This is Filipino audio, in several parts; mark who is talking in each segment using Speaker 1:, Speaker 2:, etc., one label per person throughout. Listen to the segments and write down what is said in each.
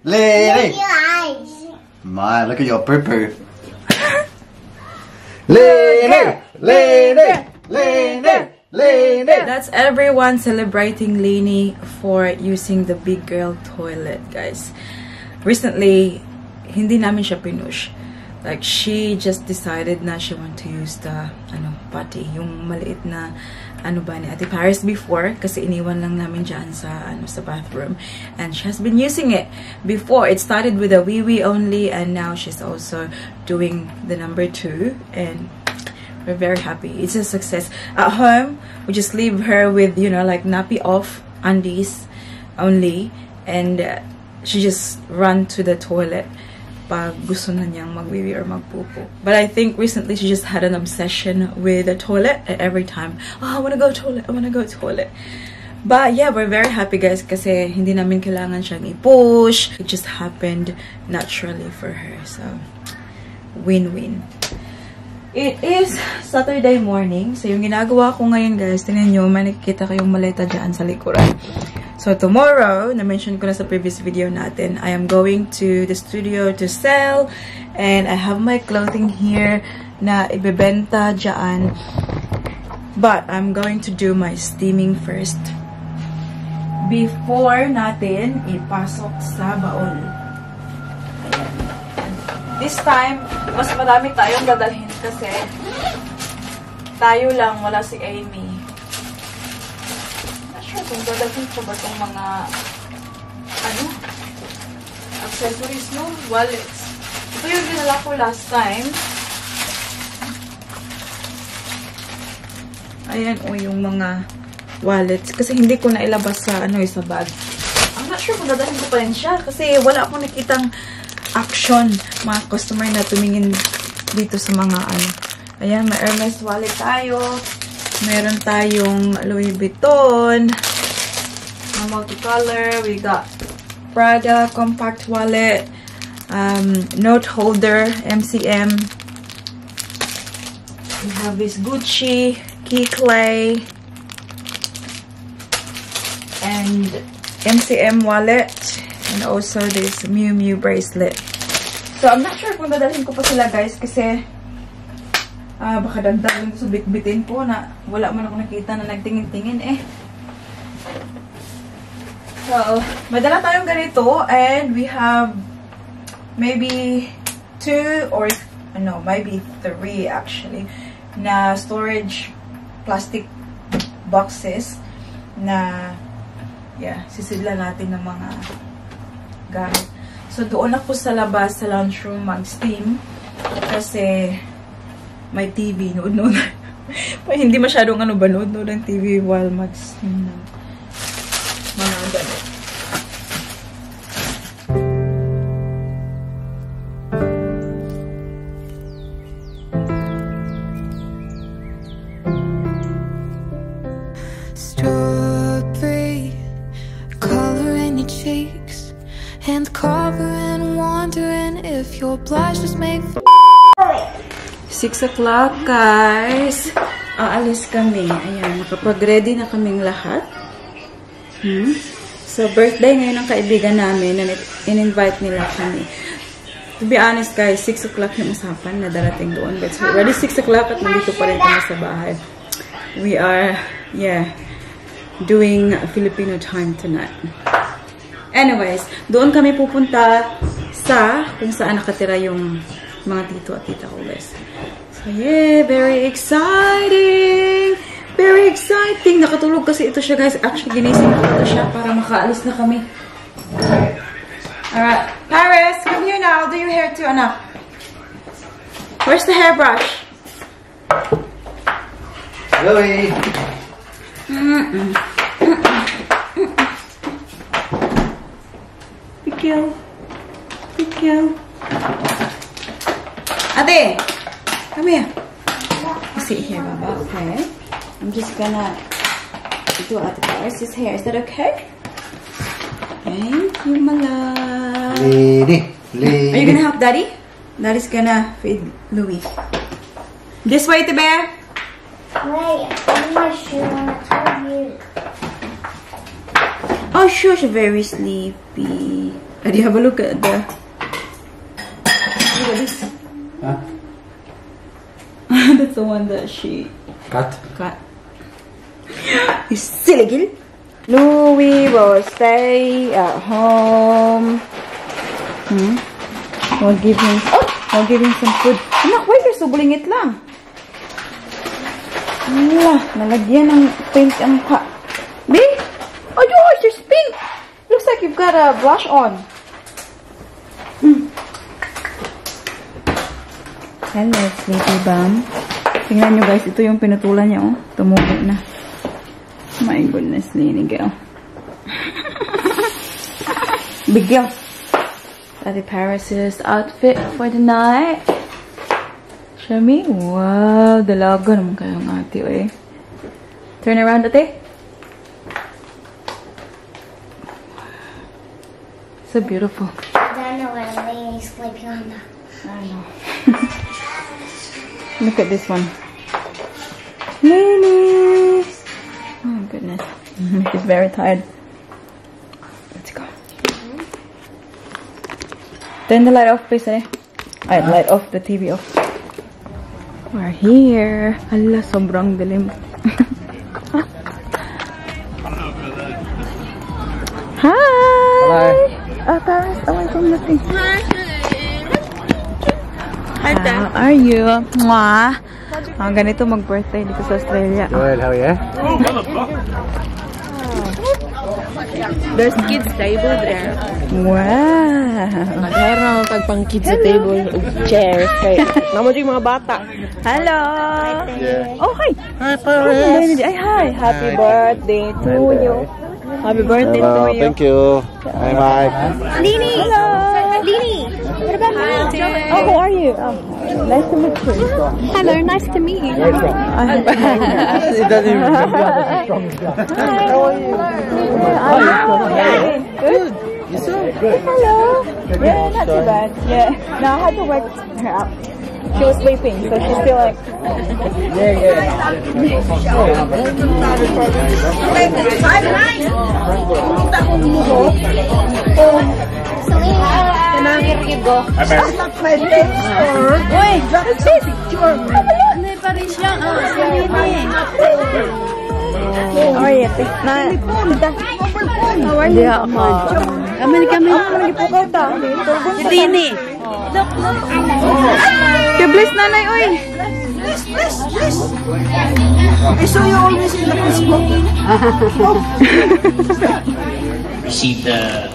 Speaker 1: Lady!
Speaker 2: Your eyes.
Speaker 1: My, look at your purr. Lady! Lady! Lady! Lady!
Speaker 3: That's everyone celebrating Lainey for using the big girl toilet, guys. Recently, hindi namin siya pinush. Like, she just decided na she want to use the, potty. Yung maliit na, ni Ate Paris before. Kasi iniwan lang namin dyan sa, sa bathroom. And she has been using it before. It started with a wee-wee only. And now she's also doing the number 2. And we're very happy. It's a success. At home, we just leave her with, like nappy off undies only. And she just run to the toilet pag gusto na niyang magwiwi or magpupo. But I think recently she just had an obsession with the toilet. And every time, I want to go toilet, I want to go toilet. But yeah, we're very happy, guys, kasi hindi namin kailangan siyang i-push. It just happened naturally for her. So, win-win. It is Saturday morning. So, yung ginagawa ko ngayon, guys, tingnan nyo, may nakikita kayong maleta dyan sa likuran. So, tomorrow, na-mention ko na sa previous video natin, I am going to the studio to sell. And I have my clothing here na ibebenta dyan. But, I'm going to do my steaming first. Before natin ipasok sa baon. Ayan. This time, mas madami tayong dadalhin kasi tayo lang, wala si Amy. Kung dadalhin ko ba itong mga accessories, no? Wallets. Ito yung dinala ko last time. Ayan, yung mga wallets. Kasi hindi ko na ilabas sa, sa bag. I'm not sure kung dadalhin ko pa rin siya. Kasi wala akong nakitang action, mga customer na tumingin dito sa mga, Ayan, may Hermes wallet tayo. Meron tayong Louis Vuitton. Multicolor. We got Prada compact wallet, note holder, MCM. We have this Gucci key clay and MCM wallet, and also this Miu Miu bracelet. So I'm not sure kung dadalhin ko pa sila, guys, kasi baka dagdagan ko sa bitbitin ko na wala man ako nakita na nagtingin-tingin eh. So, madala tayong ganito, and we have maybe 2 or maybe 3 actually na storage plastic boxes na sisidlan natin ng mga gamit. So, doon ako sa labas sa lunchroom mag-steam kasi may TV, nood-nood. Hindi masyadong nood-nood ng TV while mag-steam ng mga gamit.
Speaker 4: Strawberry color in your cheeks, and covering, wondering if your blush just make
Speaker 3: 6 o'clock, guys. Aalis kami. Ayan, nakapag-ready na kaming lahat. So, birthday ngayon ng kaibigan namin na in-invite nila kami. To be honest, guys, 6 o'clock yung usapan na darating doon. But it's already 6 o'clock at nandito pa rin kami sa bahay. We are, doing Filipino time tonight. Anyways, doon kami pupunta sa kung saan nakatira yung mga tito at tita ko, guys. So, very exciting! Very exciting! Nakatulog kasi ito siya, guys. Actually, ginising ko ito siya para makaalis na kami. Alright. Paris, come here now. Do your hair too, anak. Where's the hairbrush?
Speaker 1: Louie!
Speaker 3: Pikil. Pikil. Ate! Come here. Sit here, Baba. Okay. I'm just gonna do Ate Paris' hair. Is that okay? Thank you, my love.
Speaker 1: Lady.
Speaker 3: Are you gonna help Daddy? Daddy's gonna feed Louis. This way, Tibe.
Speaker 2: Wait, I'm not sure what to use.
Speaker 3: Oh, sure, she's very sleepy. Do you have a look at the... Look at this.
Speaker 1: Huh?
Speaker 3: That's the one that she
Speaker 1: Cut.
Speaker 3: got. You silly girl. Louie will stay at home. We'll give him... Oh! I'll give him some food. Anak, why you're subling it lang? Wala, nalagyan ng paint ang mukha. Be? Oh, yours, there's pink. Looks like you've got a blush on. Hello, Sleepy Bum. Tingnan nyo guys, ito yung pinutulan niya, oh. Tumubo na. My goodness, Lini girl. Big deal. Ate Paris's outfit for the night. Show me. Wow, dalaga naman kayong ate, eh. Turn around, ate. So beautiful.
Speaker 2: I don't know what I'm laying sleeping on the...
Speaker 3: I know. Look at this one. Lily! Oh goodness. She's very tired. Let's go. Turn the light off, please, eh? Light off, the TV off. We're here. Hala, sobrang dilim. Hi!
Speaker 1: Hi.
Speaker 3: Oh, Paris, away from the thing. How are you? Mwah! Ang ganito mag-birthday dito sa Australia.
Speaker 1: Good, how are you?
Speaker 5: There's kids table there.
Speaker 3: Wow!
Speaker 5: Meron naman pagpang kids table, chairs. Kaya, naman yung mga bata.
Speaker 3: Hello!
Speaker 1: Yeah.
Speaker 3: Oh, hi!
Speaker 1: Hi, Paris.
Speaker 3: Ay, hi! Happy birthday to you! Happy birthday to you!
Speaker 1: Thank you. Hi, Mike.
Speaker 3: Lini! Hello! Lini! What about me? Oh, how are you? Oh, nice to meet you.
Speaker 5: Hello, nice to meet you.
Speaker 1: It doesn't even remember the strongest guy.
Speaker 3: How are you? Good.
Speaker 1: You so good.
Speaker 3: Hello. Yeah, not too bad. Yeah. No, I had to wake her up. She was sleeping, so she's still like... Wait, what's this? How are you? How are you? Kami. Malipo ka ta. Dini. You're blessed, nanay, oy. Bless. I saw you always in the Facebook.
Speaker 6: Received the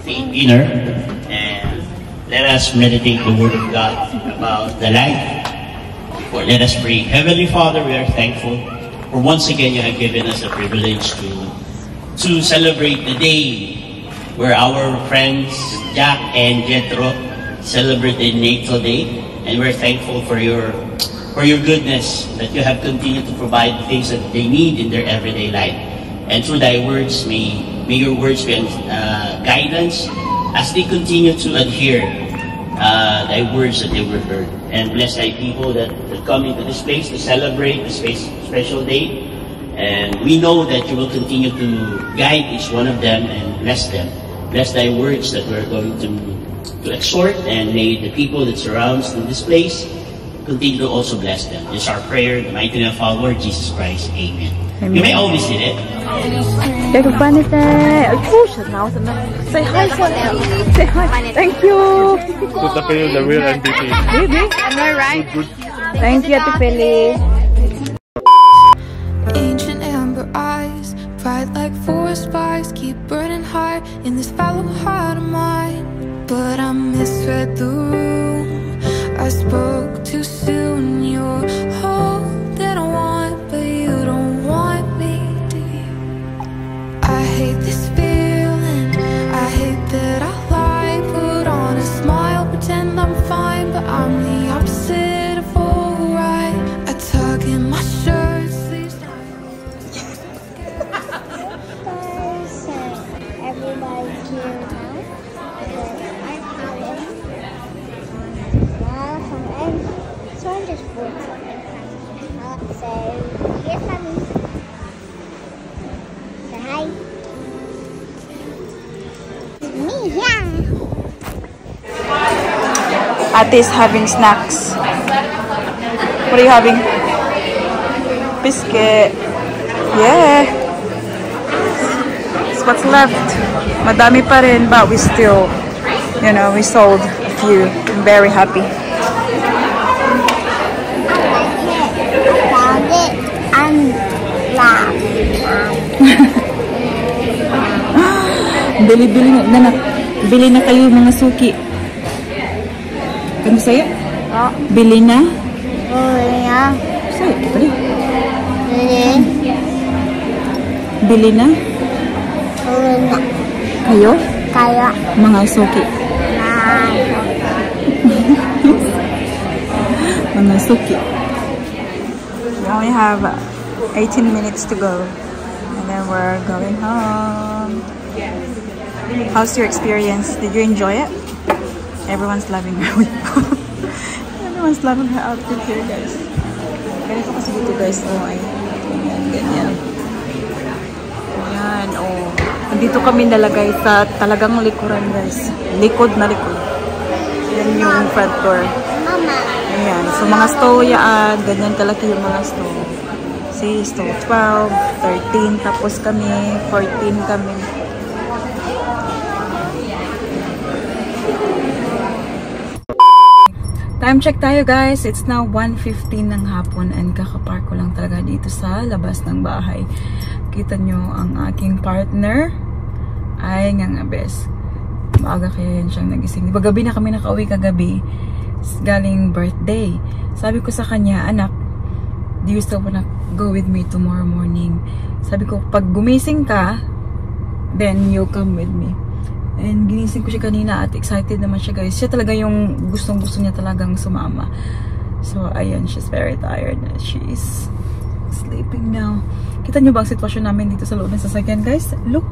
Speaker 6: dinner, and let us meditate the Word of God about the life. Or let us pray. Heavenly Father, we are thankful for once again you have given us a privilege to celebrate the day where our friends Jack and Jethro celebrated Natal Day, and we're thankful for your goodness that you have continued to provide things that they need in their everyday life. And through thy words, may your words be guidance as they continue to adhere thy words that they were heard. And bless thy people that come into this place to celebrate this special day. And we know that you will continue to guide each one of them and bless them. Bless thy words that we're going to exhort, and may the people that surrounds in this place continue to also bless them. This is our prayer in the mighty name of our Lord Jesus Christ. Amen. You may always sit it.
Speaker 3: Take a funny day. Say hi, say hi. Thank you.
Speaker 1: The real MVP.
Speaker 3: Baby, am I right? Thank you, Ate Feli.
Speaker 4: Ancient amber eyes, bright like forest fires, keep burning high in this fallow heart of mine. But I misread the room, I spoke too soon. You're all that I want, but you don't want me, do you? I hate this feeling, I hate that I lie, put on a smile, pretend I'm fine, but I'm the opposite of alright. I tug in my shirt sleeves.
Speaker 2: Everybody's here now. I'm So, here's mommy. Say hi. Me, yeah.
Speaker 3: Ate is having snacks. What are you having? Biscuit. Yeah. That's what's left. Madami pa rin, but we still, you know, we sold a few. I'm very happy.
Speaker 2: Found it and laughed.
Speaker 3: Bili na kayo mga suki. Ano sa'yo?
Speaker 2: Oh,
Speaker 3: Bili na?
Speaker 2: yeah.
Speaker 3: Sa'yo, bali.
Speaker 2: Really?
Speaker 3: Bili na?
Speaker 2: Really?
Speaker 3: Kayo?
Speaker 2: Kaya
Speaker 3: Mga suki.
Speaker 2: na.
Speaker 3: Mga suki. We only have 18 minutes to go. And then we're going home. How's your experience? Did you enjoy it? Everyone's loving her. Everyone's loving her outfit here, guys. Ganito kasi dito, guys. Oh, ay. Ganyan. Ayan, oh. Nandito kami nalagay sa talagang likuran, guys. Likod na likod. Yan yung front door.
Speaker 2: Mama.
Speaker 3: Ayan. So, mga stove yan. Ganyan kalaki yung mga stove. See, stove 12, 13. Tapos kami, 14 kami. Time check tayo, guys. It's now 1:15 ng hapon and kakapark ko lang talaga dito sa labas ng bahay. Kita nyo ang aking partner ay ngangabes. Maaga kaya yan siyang nagising. Diba gabi na kami nakauwi kagabi galing birthday. Sabi ko sa kanya, anak, do you still wanna go with me tomorrow morning? Sabi ko, pag gumising ka, then you'll come with me. And ginising ko siya kanina at excited naman siya, guys. Siya talaga yung gustong-gusto niya talagang sumama. So, ayan, she's very tired. She's sleeping now. Kita niyo ba ang sitwasyon namin dito sa loob ng sasakyan, guys? Look!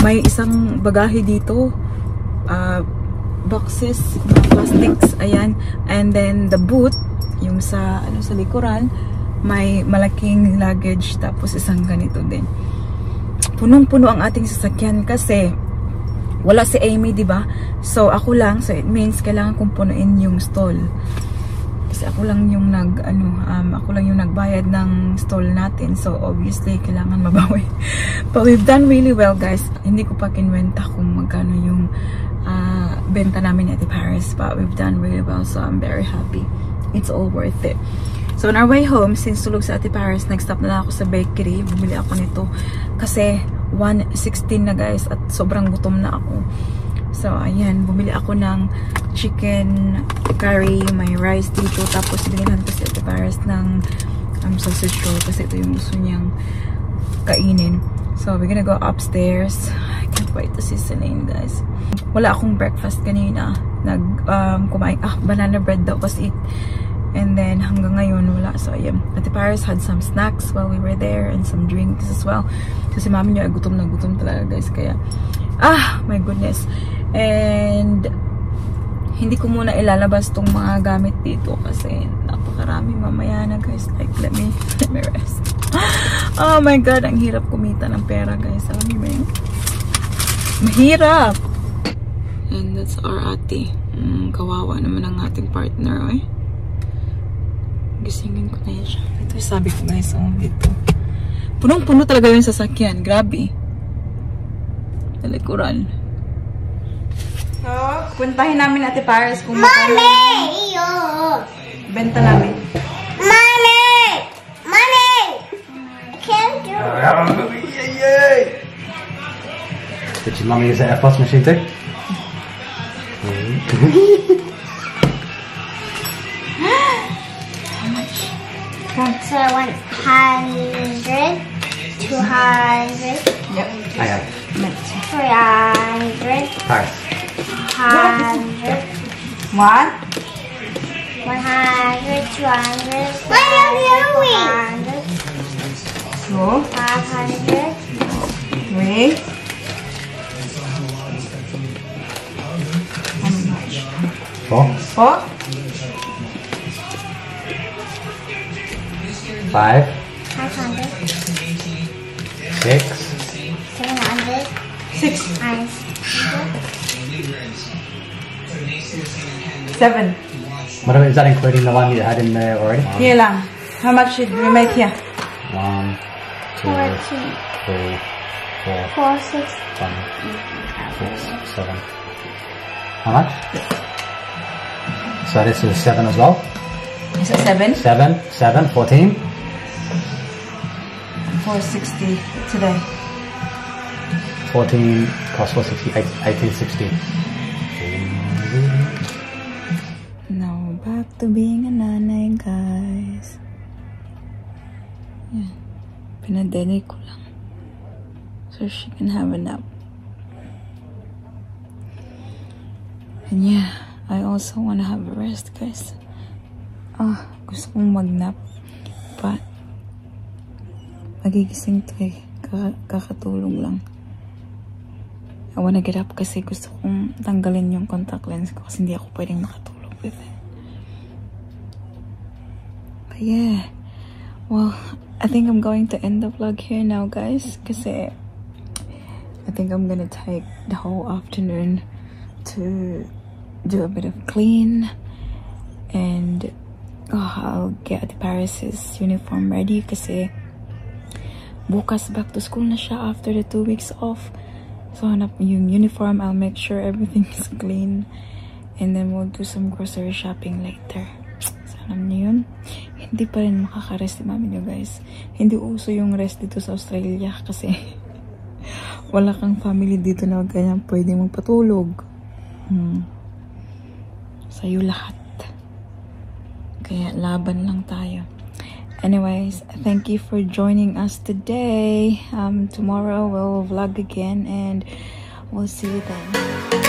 Speaker 3: May isang bagahe dito. Boxes, plastics, ayan. And then, the boot, yung sa, ano, sa likuran, may malaking luggage, tapos isang ganito din. Punong-puno ang ating sasakyan kasi wala si Amy, 'di ba? So ako lang, so it means kailangan kong punuin yung stall. Kasi ako lang yung ako lang yung nagbayad ng stall natin. So obviously kailangan mabawi. But we've done really well, guys. Hindi ko pa kinwenta kung magkano yung benta namin at Paris, but we've done really well. So I'm very happy. It's all worth it. So on our way home, since tulog sa Ate Paris, nag-stop na lang ako sa bakery. Bumili ako nito. Kasi 1:16 na, guys, at sobrang gutom na ako. So ayan, bumili ako ng chicken curry, may rice dito. Tapos binilhan ko sa Ate Paris ng sausage roll kasi ito yung gusto niyang kainin. So we're gonna go upstairs. I can't wait to see Celine, guys. Wala akong breakfast kanina. Kumain, banana bread daw kasi. And then, hanggang ngayon, wala. So, ayan. Ate Paris had some snacks while we were there and some drinks as well. So, si mami niya, gutom na gutom talaga, guys. Kaya, my goodness. And, hindi ko muna ilalabas tong mga gamit dito kasi napakarami mamaya na, guys. Like, let me rest. Oh my God, ang hirap kumita ng pera, guys. Alam niyo ba yun? Mahirap! And that's our ate. Kawawa naman ang ating partner, eh. Gisingin ko na yan siya. Ito yung sabi ko, guys. Dito. Punong-puno talaga yung sasakyan. Grabe. Talikuran. So, puntahin namin Ate Paris kung
Speaker 2: Mommy! Iyo!
Speaker 3: benta namin.
Speaker 2: Mommy! Mommy! I can't do it.
Speaker 1: Did your mummy use a FOS machine too?
Speaker 2: So I want 100, 200,
Speaker 3: Yep.
Speaker 1: I have.
Speaker 2: 300,
Speaker 1: Paris.
Speaker 2: 100,
Speaker 3: One.
Speaker 2: 100, 200, 300,
Speaker 3: Two.
Speaker 2: 500,
Speaker 3: Three. How much?
Speaker 1: Four.
Speaker 3: Four.
Speaker 1: 5,
Speaker 2: 500,
Speaker 1: 6,
Speaker 2: 700,
Speaker 3: 6. 7.
Speaker 1: what is that including the one you had in there already?
Speaker 3: Here lang. How much did we make here?
Speaker 1: 1, 2, 3, 4,
Speaker 2: 4, 6,
Speaker 1: 5, 6, 7. How much? So this is 7 as well.
Speaker 3: Is it 7?
Speaker 1: 7, 14.
Speaker 3: 460 today.
Speaker 1: 14 cost 460, 1860.
Speaker 3: Now back to being a nanay, guys. Yeah. Pinadede ko lang. So she can have a nap. And yeah, I also want to have a rest, guys. Gusto kong mag-nap. But magigising to eh. Kakatulog lang. I wanna get up kasi gusto kong tanggalin yung contact lens ko kasi hindi ako pwedeng makatulog with it. But yeah. Well, I think I'm going to end the vlog here now, guys. Kasi I think I'm gonna take the whole afternoon to do a bit of clean. And I'll get the Paris's uniform ready kasi bukas back to school na siya after the 2 weeks off. So hanap yung uniform, I'll make sure everything is clean. And then we'll do some grocery shopping later. So alam niyo yun, hindi pa rin makaka-rest si mami niyo, guys. Hindi uso yung rest dito sa Australia kasi wala kang family dito na ganyan pwede magpatulog. Sa'yo lahat. Kaya laban lang tayo. Anyways, thank you for joining us today. Tomorrow we'll vlog again and we'll see you then.